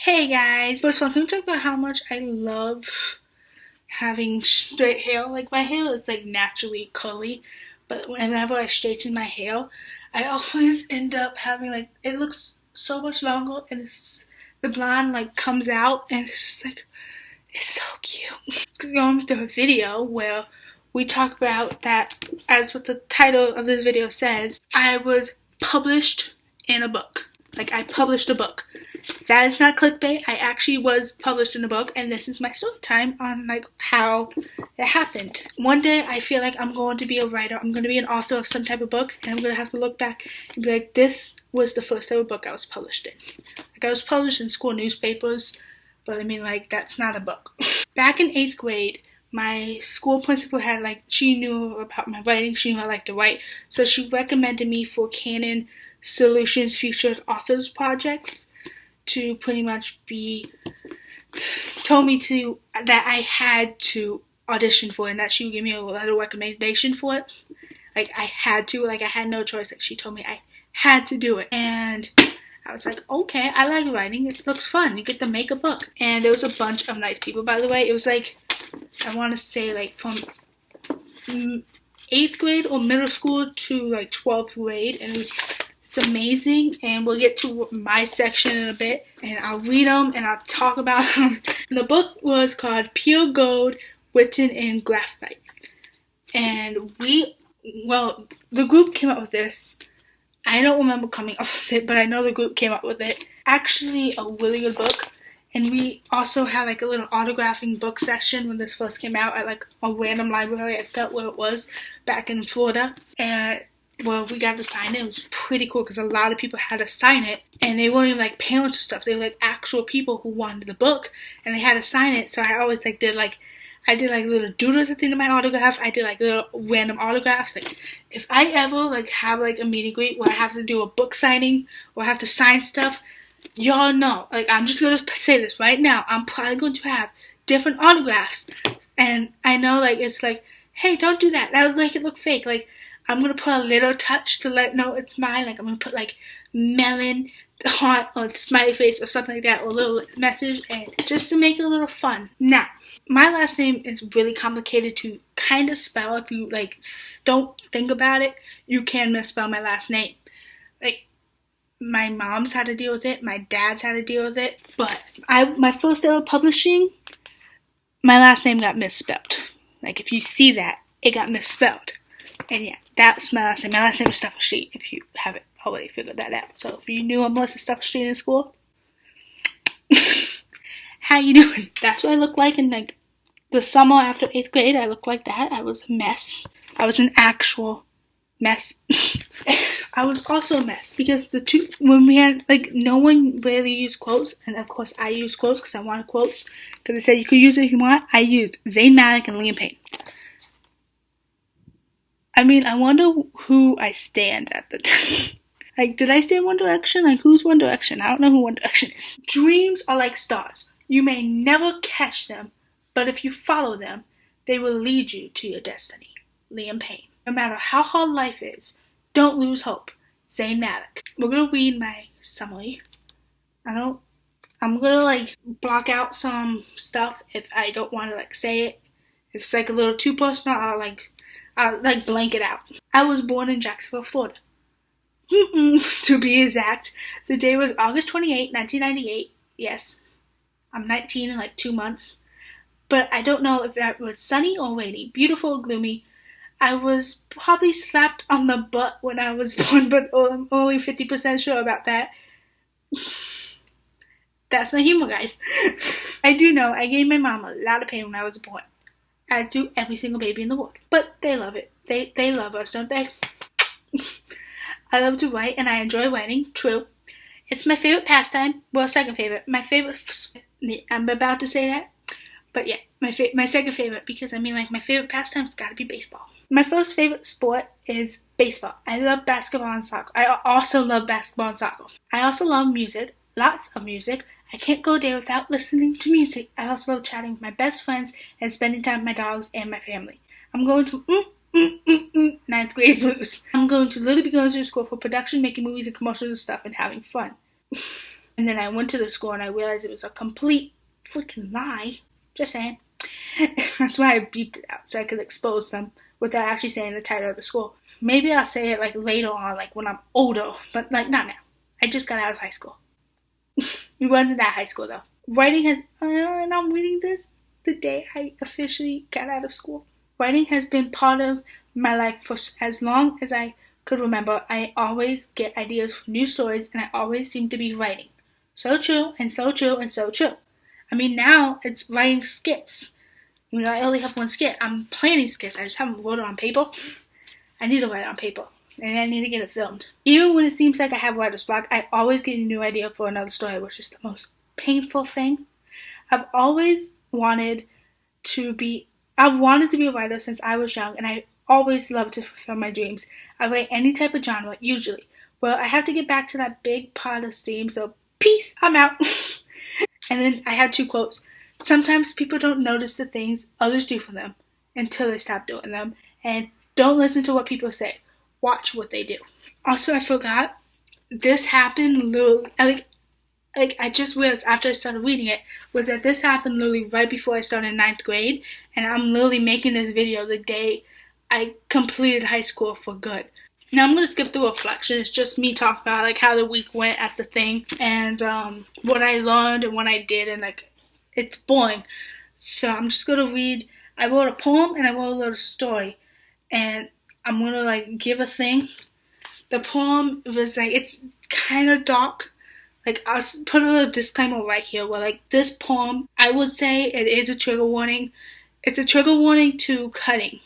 Hey guys! First of all, can we talk about how much I love having straight hair? Like, my hair is like naturally curly, but whenever I straighten my hair, I always end up having like, it looks so much longer and the blonde like comes out and it's just like, it's so cute. Let's go on to a video where we talk about that, as what the title of this video says, I was published in a book. Like, I published a book. That is not clickbait. I actually was published in a book, and this is my story time on like how it happened. One day I feel like I'm going to be a writer. I'm going to be an author of some type of book, and I'm going to have to look back and be like, this was the first ever book I was published in. Like, I was published in school newspapers, but I mean, like, that's not a book. Back in 8th grade, my school principal had like, she knew about my writing. She knew I liked to write, so she recommended me for Canon Solutions Featured Authors projects to pretty much be, told me to, that I had to audition for it, and that she would give me a letter of recommendation for it. Like, I had to, like, I had no choice. Like, she told me I had to do it, and I was like, okay, I like writing, it looks fun, you get to make a book. And there was a bunch of nice people, by the way. It was like, I want to say like from 8th grade or middle school to like 12th grade, and it's amazing. And we'll get to my section in a bit, and I'll read them and I'll talk about them. And the book was called Pure Gold, written in graphite. And the group came up with this. I don't remember coming up with it, but I know the group came up with it. Actually, a really good book. And we also had like a little autographing book session when this first came out at like a random library. I forgot where it was, back in Florida. And well, we got to sign it. It was pretty cool because a lot of people had to sign it, and they weren't even like parents or stuff. They were like actual people who wanted the book, and they had to sign it. So I always like did like little doodles at the end of my autograph. I did like little random autographs. Like, if I ever like have like a meet and greet where I have to do a book signing or I have to sign stuff, y'all know. Like, I'm just gonna say this right now. I'm probably going to have different autographs, and I know like it's like, hey, don't do that. That would make it look fake. Like, I'm going to put a little touch to let know it's mine. Like, I'm going to put, like, melon, heart, or smiley face, or something like that, or a little message, and just to make it a little fun. Now, my last name is really complicated to kind of spell. If you, like, don't think about it, you can misspell my last name. Like, my mom's had to deal with it. My dad's had to deal with it. But my first ever publishing, my last name got misspelled. Like, if you see that, it got misspelled. And yeah, that's my last name. My last name is Stuffelstreet, if you haven't already figured that out. So if you knew I'm Melissa Stuffelstreet in school, how you doing? That's what I look like in like the summer after 8th grade. I looked like that. I was a mess. I was an actual mess. I was also a mess because when we had, like, no one really used quotes, and of course I used quotes because I wanted quotes, because they said you could use it if you want. I used Zayn Malik and Liam Payne. I mean, I wonder who I stand at the time. Like, did I stand One Direction? Like, who's One Direction? I don't know who One Direction is. Dreams are like stars. You may never catch them, but if you follow them, they will lead you to your destiny. Liam Payne. No matter how hard life is, don't lose hope. Zayn Malik. We're gonna read my summary. I'm gonna, like, block out some stuff if I don't want to, like, say it. If it's, like, a little too personal, I'll blank it out. I was born in Jacksonville, Florida. To be exact, the day was August 28, 1998. Yes, I'm 19 in like 2 months. But I don't know if it was sunny or rainy, beautiful or gloomy. I was probably slapped on the butt when I was born, but I'm only 50% sure about that. That's my humor, guys. I do know I gave my mom a lot of pain when I was born. As do every single baby in the world. But they love it. They love us, don't they? I love to write, and I enjoy writing. True. It's my favorite pastime. Well, second favorite. My favorite... I'm about to say that. But yeah, my second favorite. Because, I mean, like, my favorite pastime's gotta be baseball. My first favorite sport is baseball. I love basketball and soccer. I also love basketball and soccer. I also love music. Lots of music. I can't go a day without listening to music. I also love chatting with my best friends and spending time with my dogs and my family. I'm going to 9th grade blues. I'm going to literally be going to school for production, making movies and commercials and stuff, and having fun. And then I went to the school and I realized it was a complete freaking lie. Just saying. That's why I beeped it out, so I could expose them without actually saying the title of the school. Maybe I'll say it like later on, like when I'm older, but like not now. I just got out of high school. It wasn't that high school though. Writing has, and I'm reading this the day I officially got out of school. Writing has been part of my life for as long as I could remember. I always get ideas for new stories, and I always seem to be writing. So true, and so true, and so true. I mean, now it's writing skits. You know, I only have one skit. I'm planning skits. I just haven't wrote it on paper. I need to write it on paper, and I need to get it filmed. Even when it seems like I have writer's block, I always get a new idea for another story, which is the most painful thing. I've wanted to be a writer since I was young, and I always loved to fulfill my dreams. I write any type of genre, usually. Well, I have to get back to that big part of steam, so peace, I'm out. And then I had 2 quotes. Sometimes people don't notice the things others do for them until they stop doing them. And don't listen to what people say. Watch what they do. Also, I forgot, this happened literally, like I just realized after I started reading it, was that this happened literally right before I started 9th grade. And I'm literally making this video the day I completed high school for good. Now I'm going to skip the reflection. It's just me talking about like how the week went at the thing and what I learned and what I did, and like it's boring. So I'm just going to read. I wrote a poem and I wrote a little story, and I'm going to like give a thing. The poem was like, it's kind of dark. Like I'll put a little disclaimer right here where like this poem, I would say it is a trigger warning. It's a trigger warning to cutting.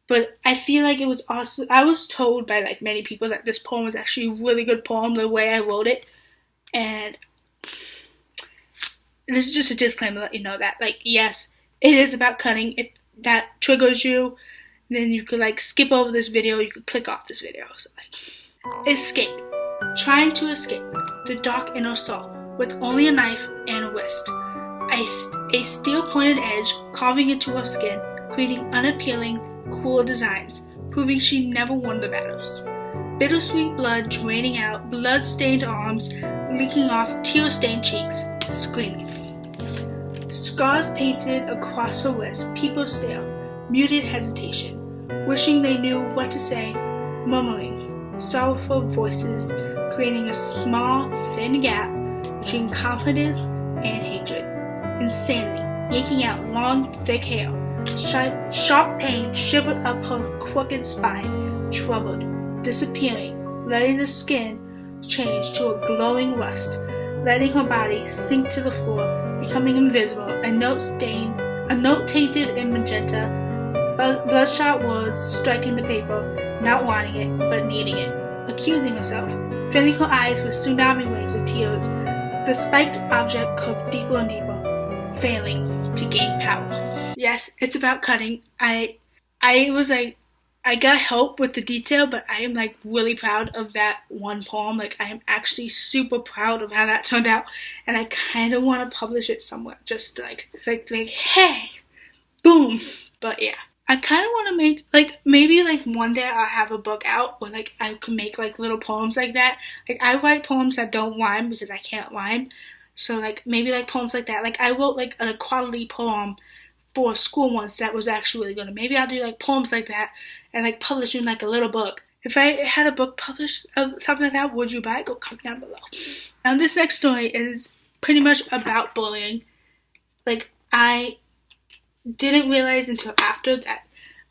But I feel like it was also, I was told by like many people that this poem was actually a really good poem the way I wrote it. And this is just a disclaimer to let you know that, like, yes, it is about cutting. If that triggers you, then you could like skip over this video, you could click off this video. So like, escape. Trying to escape the dark inner soul with only a knife and a wrist. A steel-pointed edge carving into her skin, creating unappealing, cool designs, proving she never won the battles. Bittersweet blood draining out, blood-stained arms, leaking off tear-stained cheeks, screaming. Scars painted across her wrist, people stare, muted hesitation, wishing they knew what to say, murmuring, sorrowful voices, creating a small, thin gap between confidence and hatred. Insanity, yanking out long, thick hair. Sharp pain shivered up her crooked spine, troubled, disappearing, letting the skin change to a glowing rust, letting her body sink to the floor, becoming invisible, a note tainted in magenta, bloodshot words striking the paper, not wanting it, but needing it, accusing herself, filling her eyes with tsunami waves of tears, the spiked object curved deeper and deeper, failing to gain power. Yes, it's about cutting. I was like, I got help with the detail, but I am like really proud of that one poem. Like I am actually super proud of how that turned out, and I kind of want to publish it somewhere, just like hey, boom. But yeah, I kind of want to make like maybe like one day I'll have a book out where like I can make like little poems like that. Like I write poems that don't rhyme because I can't rhyme. So like maybe like poems like that. Like I wrote like an equality poem for school once that was actually really good. Maybe I'll do like poems like that and like publish in like a little book. If I had a book published of something like that, would you buy it? Go comment down below. Now this next story is pretty much about bullying. Like I didn't realize until after that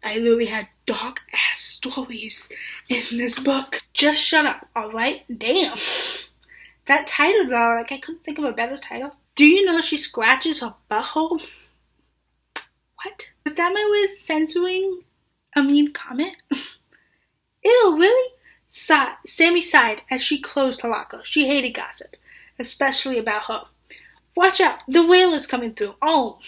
I literally had dark ass stories in this book. Just shut up, alright? Damn. That title though, like I couldn't think of a better title. Do you know she scratches her butthole? What? Was that my way of censoring a mean comment? Ew, really? Sammy sighed as she closed her locker. She hated gossip, especially about her. Watch out, the whale is coming through. Oh.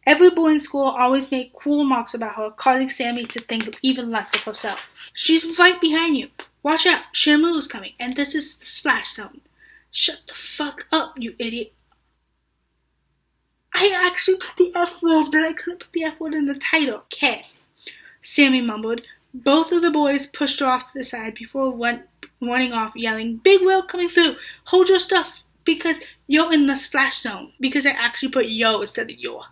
Every boy in school always made cruel remarks about her, causing Sammy to think even less of herself. She's right behind you. Watch out, Shamu is coming, and this is the splash zone. Shut the fuck up, you idiot. I actually put the F word, but I couldn't put the F word in the title. Okay, Sammy mumbled. Both of the boys pushed her off to the side before running off, yelling, "Big whale coming through! Hold your stuff because you're in the splash zone." Because I actually put yo instead of your.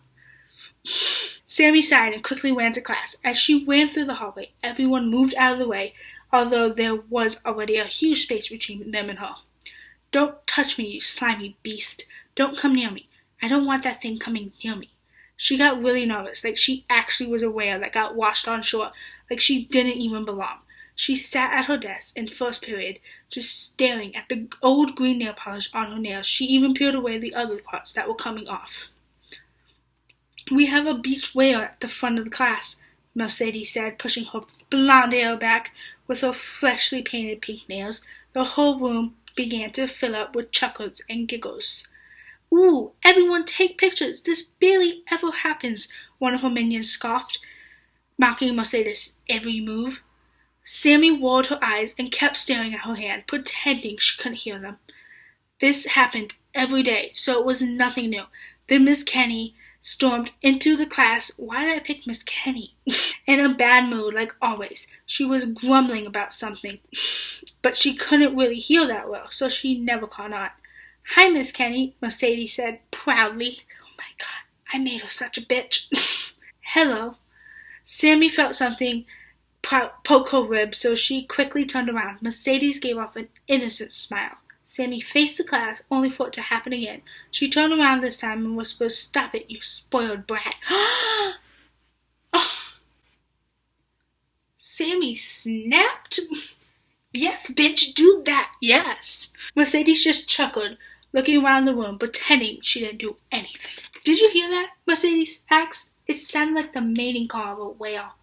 Sammy sighed and quickly ran to class. As she ran through the hallway, everyone moved out of the way, although there was already a huge space between them and her. "Don't touch me, you slimy beast. Don't come near me. I don't want that thing coming near me." She got really nervous, like she actually was a whale that got washed on shore, like she didn't even belong. She sat at her desk in first period, just staring at the old green nail polish on her nails. She even peeled away the other parts that were coming off. "We have a beach whale at the front of the class," Mercedes said, pushing her blonde hair back with her freshly painted pink nails. The whole room began to fill up with chuckles and giggles. "Ooh, everyone take pictures. This barely ever happens," one of her minions scoffed, mocking Mercedes' every move. Sammy rolled her eyes and kept staring at her hand, pretending she couldn't hear them. This happened every day, so it was nothing new. Then Miss Kenny stormed into the class. Why did I pick Miss Kenny? In a bad mood, like always. She was grumbling about something, but she couldn't really hear that well, so she never caught on. "Hi, Miss Kenny," Mercedes said proudly. Oh my god, I made her such a bitch. "Hello." Sammy felt something poke her ribs, so she quickly turned around. Mercedes gave off an innocent smile. Sammy faced the class, only for it to happen again. She turned around this time and whispered, "Stop it, you spoiled brat." Oh. Sammy snapped. "Yes, bitch, do that, yes." Mercedes just chuckled, looking around the room, pretending she didn't do anything. "Did you hear that?" Mercedes asked. It sounded like the mating call of a whale.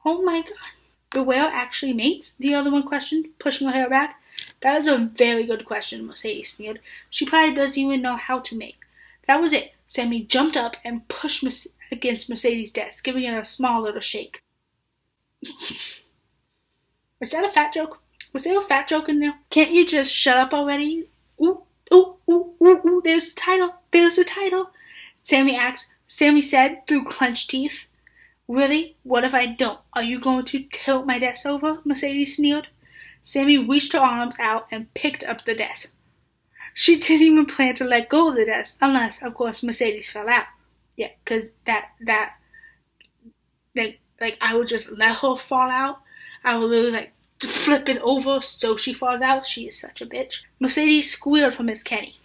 Oh my god. "The whale actually mates?" the other one questioned, pushing her hair back. "That was a very good question," Mercedes sneered. "She probably doesn't even know how to mate." That was it. Sammy jumped up and pushed against Mercedes' desk, giving it a small little shake. Was that a fat joke? Was there a fat joke in there? Can't you just shut up already? Ooh, ooh, ooh, ooh, ooh, there's the title. There's the title. Sammy said through clenched teeth. "Really? What if I don't? Are you going to tilt my desk over?" Mercedes sneered. Sammy reached her arms out and picked up the desk. She didn't even plan to let go of the desk, unless, of course, Mercedes fell out. Yeah, because I would just let her fall out. I would literally, flip it over so she falls out. She is such a bitch. Mercedes squealed for Miss Kenny.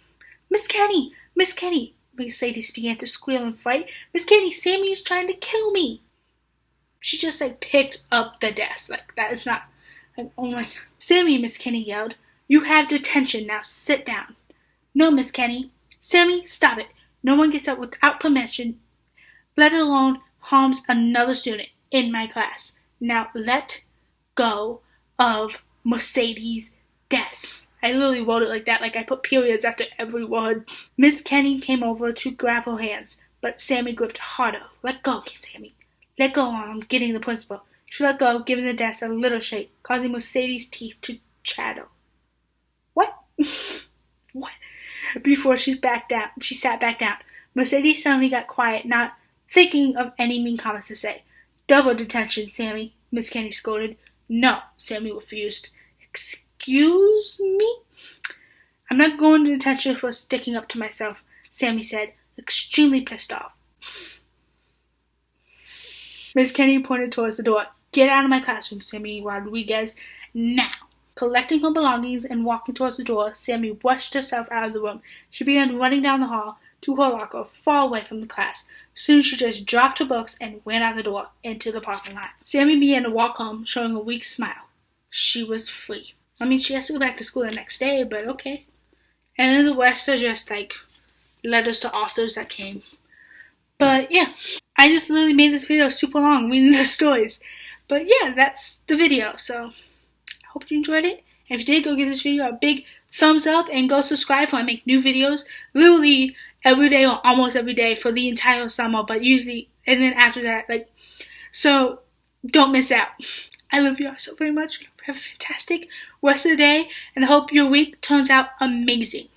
"Miss Kenny! Miss Kenny!" Mercedes began to squeal in fright. "Miss Kenny, Sammy is trying to kill me." She just, picked up the desk. That is not, oh my. "Sammy," Miss Kenny yelled. "You have detention. Now sit down." "No, Miss Kenny." "Sammy, stop it. No one gets up without permission, let alone harms another student in my class. Now let go of Mercedes' desk." I literally wrote it like that, I put periods after every word. Miss Kenny came over to grab her hands, but Sammy gripped harder. "Let go, Sammy. Let go, or I'm getting the principal." She let go, giving the desk a little shake, causing Mercedes' teeth to chatter. "What?" "What?" Before she sat back down. Mercedes suddenly got quiet, not thinking of any mean comments to say. "Double detention, Sammy," Miss Kenny scolded. "No," Sammy refused. "Excuse me?" "I'm not going to detention for sticking up to myself," Sammy said, extremely pissed off. Miss Kenny pointed towards the door. "Get out of my classroom, Sammy Rodriguez, now." Collecting her belongings and walking towards the door, Sammy rushed herself out of the room. She began running down the hall to her locker, far away from the class. Soon she just dropped her books and ran out the door into the parking lot. Sammy began to walk home, showing a weak smile. She was free. She has to go back to school the next day, but okay. And then the rest are just, letters to authors that came. But, yeah. I just literally made this video super long, reading the stories. But, yeah, that's the video, so I hope you enjoyed it. If you did, go give this video a big thumbs up and go subscribe when I make new videos. Literally every day or almost every day for the entire summer, but usually, and then after that, so don't miss out. I love you all so very much. Have a fantastic rest of the day, and I hope your week turns out amazing.